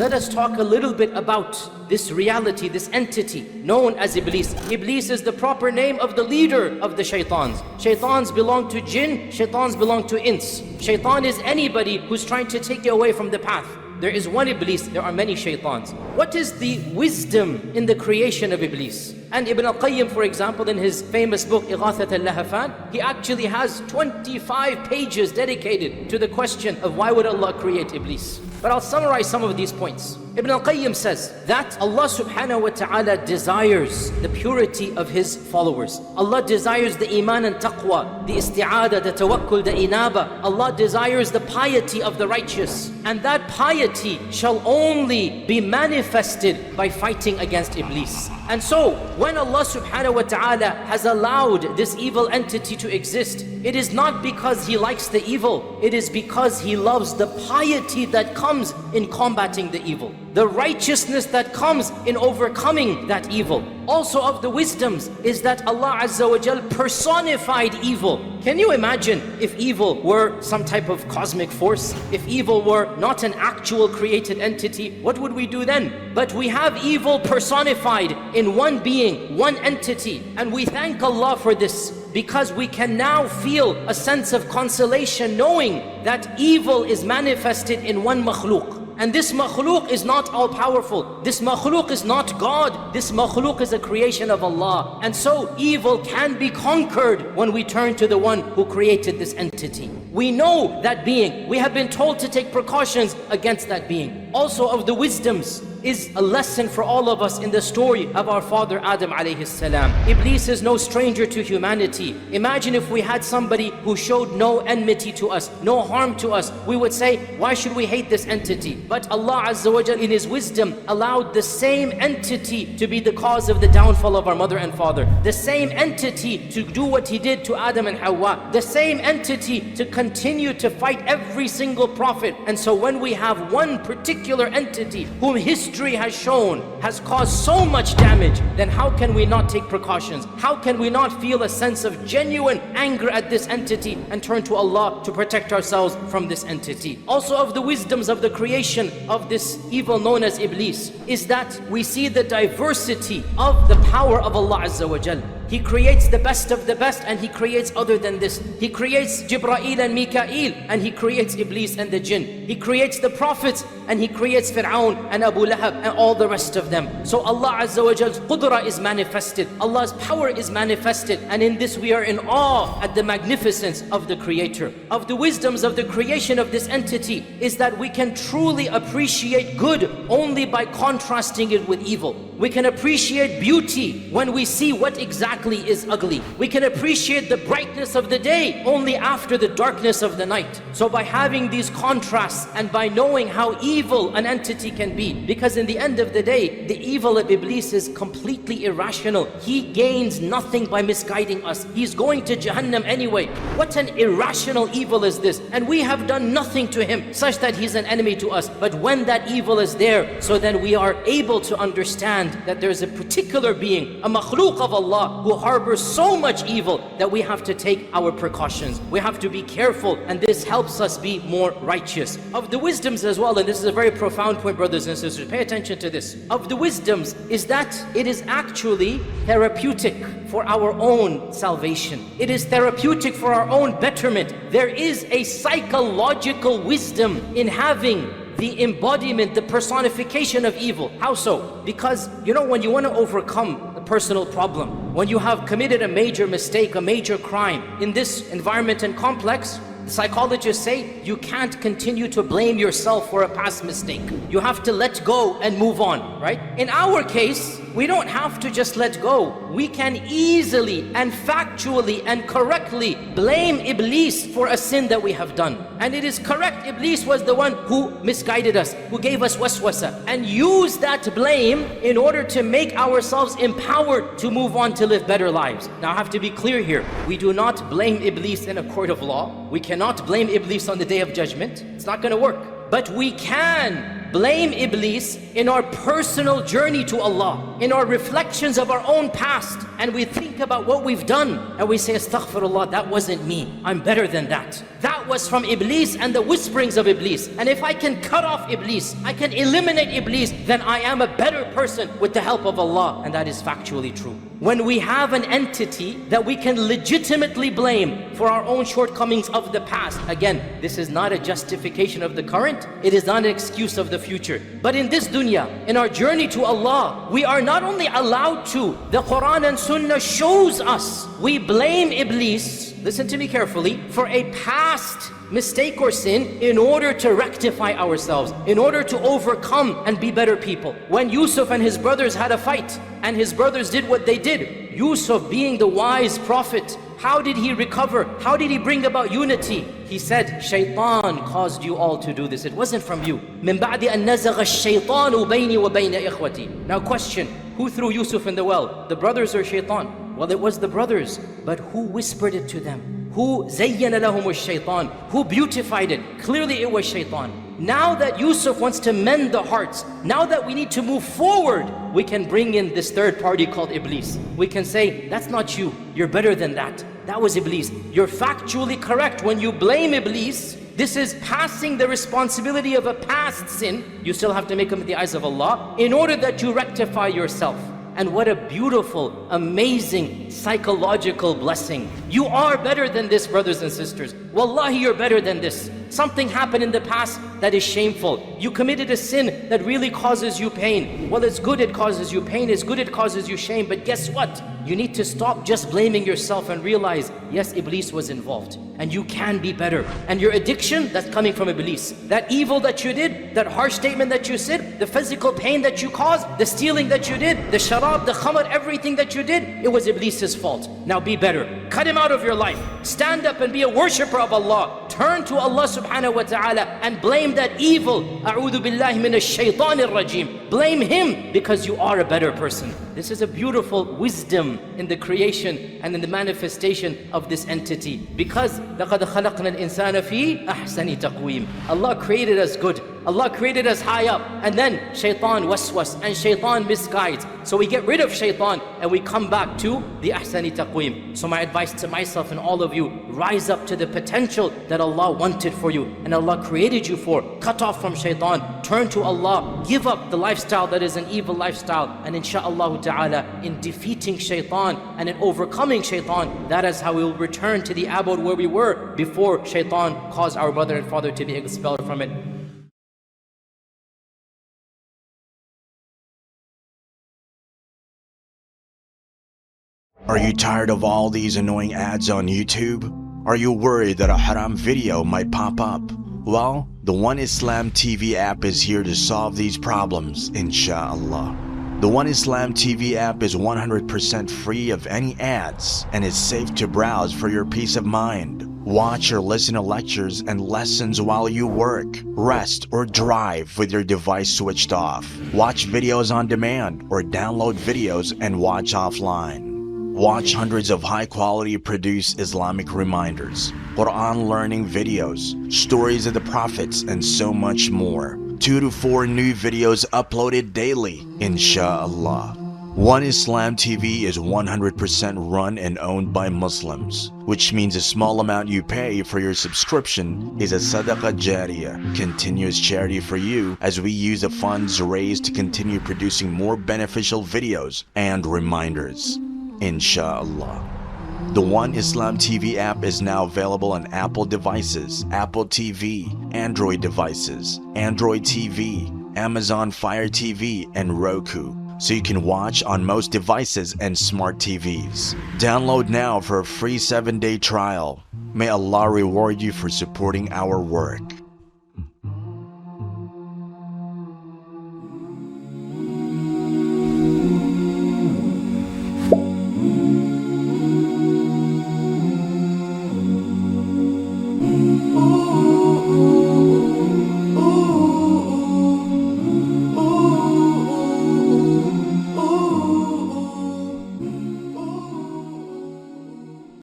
let us talk a little bit about this reality, this entity known as Iblees. Iblees is the proper name of the leader of the shaitans. Shaitans belong to jinn, shaitans belong to ins. Shaitan is anybody who's trying to take you away from the path. There is one Iblees, there are many shaitans. What is the wisdom in the creation of Iblees? And Ibn al-Qayyim, for example, in his famous book, Ighathat al-Lahafan, he actually has 25 pages dedicated to the question of why would Allah create Iblees. But I'll summarize some of these points. Ibn al-Qayyim says that Allah subhanahu wa ta'ala desires the purity of His followers. Allah desires the iman and taqwa, the isti'adah, the tawakkul, the inaba. Allah desires the piety of the righteous. And that piety shall only be manifested by fighting against Iblees. And so, when Allah subhanahu wa ta'ala has allowed this evil entity to exist, it is not because He likes the evil, it is because He loves the piety that comes in combating the evil, the righteousness that comes in overcoming that evil. Also of the wisdoms is that Allah Azza wa Jal personified evil. Can you imagine if evil were some type of cosmic force? If evil were not an actual created entity, what would we do then? But we have evil personified in one being, one entity. And we thank Allah for this, because we can now feel a sense of consolation knowing that evil is manifested in one makhluk. And this makhluk is not all-powerful. This makhluk is not God. This makhluk is a creation of Allah. And so evil can be conquered when we turn to the one who created this entity. We know that being. We have been told to take precautions against that being. Also of the wisdoms is a lesson for all of us in the story of our father Adam alayhi salam. Iblis is no stranger to humanity. Imagine if we had somebody who showed no enmity to us, no harm to us. We would say, why should we hate this entity? But Allah Azza wa Jal in His wisdom allowed the same entity to be the cause of the downfall of our mother and father. The same entity to do what He did to Adam and Hawa. The same entity to continue to fight every single prophet. And so when we have one particular entity whom history has shown has caused so much damage, then how can we not take precautions? How can we not feel a sense of genuine anger at this entity and turn to Allah to protect ourselves from this entity? Also of the wisdoms of the creation of this evil known as Iblis is that we see the diversity of the power of Allah Azza wa Jal. He creates the best of the best and He creates other than this. He creates Jibreel and Mikael and He creates Iblis and the jinn. He creates the prophets and He creates Fir'aun and Abu Lahab and all the rest of them. So Allah Azza wa Jal's qudra is manifested. Allah's power is manifested, and in this we are in awe at the magnificence of the Creator. Of the wisdoms of the creation of this entity is that we can truly appreciate good only by contrasting it with evil. We can appreciate beauty when we see what exactly is ugly. We can appreciate the brightness of the day only after the darkness of the night. So by having these contrasts and by knowing how evil an entity can be, because in the end of the day, the evil of Iblis is completely irrational. He gains nothing by misguiding us. He's going to Jahannam anyway. What an irrational evil is this? And we have done nothing to him such that he's an enemy to us. But when that evil is there, so then we are able to understand that there's a particular being, a makhluk of Allah, who harbors so much evil that we have to take our precautions. We have to be careful, and this helps us be more righteous. Of the wisdoms as well, and this is a very profound point, brothers and sisters, pay attention to this. Of the wisdoms is that it is actually therapeutic for our own salvation. It is therapeutic for our own betterment. There is a psychological wisdom in having the embodiment, the personification of evil. How so? Because, you know, when you want to overcome a personal problem, when you have committed a major mistake, a major crime, in this environment and complex, psychologists say you can't continue to blame yourself for a past mistake. You have to let go and move on, right? In our case, we don't have to just let go. We can easily and factually and correctly blame Iblis for a sin that we have done. And it is correct, Iblis was the one who misguided us, who gave us waswasa, and use that blame in order to make ourselves empowered to move on to live better lives. Now I have to be clear here. We do not blame Iblis in a court of law. We cannot blame Iblis on the day of judgment. It's not going to work. But we can blame Iblis in our personal journey to Allah, in our reflections of our own past, and we think about what we've done and we say, astaghfirullah, that wasn't me, I'm better than that. That was from Iblis and the whisperings of Iblis. And if I can cut off Iblis, I can eliminate Iblis, then I am a better person with the help of Allah. And that is factually true. When we have an entity that we can legitimately blame for our own shortcomings of the past, again, this is not a justification of the current, it is not an excuse of the future. But in this dunya, in our journey to Allah, we are not only allowed to, the Quran and Sunnah shows us, we blame Iblis, listen to me carefully, for a past mistake or sin in order to rectify ourselves, in order to overcome and be better people. When Yusuf and his brothers had a fight, and his brothers did what they did, Yusuf being the wise prophet, how did he recover? How did he bring about unity? He said, Shaitan caused you all to do this. It wasn't from you. مِن بَعْدِ أَن نَزَغَ الشَّيْطَانُ بَيْنِي وَبَيْنَ إِخْوَتِي. Now question, who threw Yusuf in the well? The brothers or Shaitan? Well, it was the brothers. But who whispered it to them? Who زَيَّنَ لَهُمُ الشَّيْطَانِ? Who beautified it? Clearly it was Shaitan. Now that Yusuf wants to mend the hearts, now that we need to move forward, we can bring in this third party called Iblis. We can say, that's not you, you're better than that. That was Iblis. You're factually correct. When you blame Iblis, this is passing the responsibility of a past sin. You still have to make them in the eyes of Allah in order that you rectify yourself. And what a beautiful, amazing psychological blessing. You are better than this, brothers and sisters. Wallahi, you're better than this. Something happened in the past that is shameful. You committed a sin that really causes you pain. Well, it's good it causes you pain. It's good it causes you shame. But guess what? You need to stop just blaming yourself and realize, yes, Iblis was involved. And you can be better. And your addiction, that's coming from Iblis. That evil that you did, that harsh statement that you said, the physical pain that you caused, the stealing that you did, the sharab, the khamar, everything that you did, it was Iblis's fault. Now be better. Cut him out of your life. Stand up and be a worshipper of Allah. Turn to Allah subhanahu wa ta'ala and blame that evil. A'udhu billahi minash shaitanir rajim. Blame him because you are a better person. This is a beautiful wisdom in the creation and in the manifestation of this entity. Because لَقَدْ خَلَقْنَا الْإِنسَانَ فِي أَحْسَنِ تَقْوِيمٍ. Allah created us good. Allah created us high up, and then shaitan waswas and shaitan misguides. So we get rid of shaitan and we come back to the ahsani taqweem. So my advice to myself and all of you, rise up to the potential that Allah wanted for you and Allah created you for. Cut off from shaitan, turn to Allah, give up the lifestyle that is an evil lifestyle, and insha'Allah ta'ala, in defeating shaitan and in overcoming shaitan, that is how we will return to the abode where we were before shaitan caused our mother and father to be expelled from it. Are you tired of all these annoying ads on YouTube? Are you worried that a haram video might pop up? Well, the One Islam TV app is here to solve these problems, insha'Allah. The One Islam TV app is 100% free of any ads and is safe to browse for your peace of mind. Watch or listen to lectures and lessons while you work, rest, or drive with your device switched off. Watch videos on demand or download videos and watch offline. Watch hundreds of high-quality produced Islamic reminders, Quran learning videos, stories of the prophets, and so much more. 2 to 4 new videos uploaded daily, insha'Allah. One Islam TV is 100% run and owned by Muslims, which means a small amount you pay for your subscription is a SADAQAH JARIYAH, continuous charity for you, as we use the funds raised to continue producing more beneficial videos and reminders, insha'Allah. The One Islam TV app is now available on Apple devices, Apple TV, Android devices, Android TV, Amazon Fire TV, and Roku, so you can watch on most devices and smart TVs. Download now for a free 7-day trial. May Allah reward you for supporting our work.